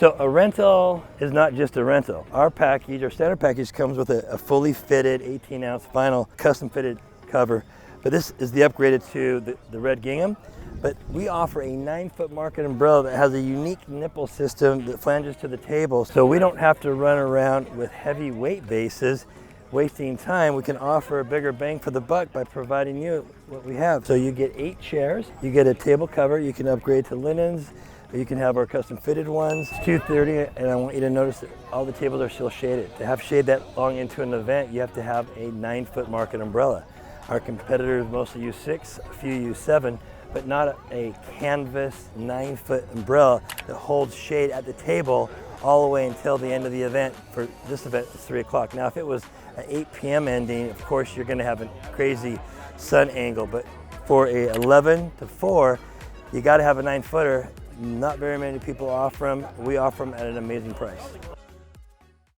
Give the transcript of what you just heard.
So a rental is not just a rental. Our package, our standard package, comes with a fully fitted 18-ounce vinyl custom fitted cover. But this is the upgraded to the red gingham. But we offer a 9-foot market umbrella that has a unique nipple system that flanges to the table. So we don't have to run around with heavy weight bases, wasting time. We can offer a bigger bang for the buck by providing you what we have. So you get 8 chairs, you get a table cover, you can upgrade to linens, or you can have our custom fitted ones. It's 2:30, and I want you to notice that all the tables are still shaded. To have shade that long into an event, you have to have a 9-foot market umbrella. Our competitors mostly use 6, a few use 7, but not a canvas 9-foot umbrella that holds shade at the table all the way until the end of the event. For this event, it's 3 o'clock. Now, if it was an 8 p.m. ending, of course, you're gonna have a crazy sun angle, but for a 11 to 4, you gotta have a 9-footer. Not very many people offer them. We offer them at an amazing price.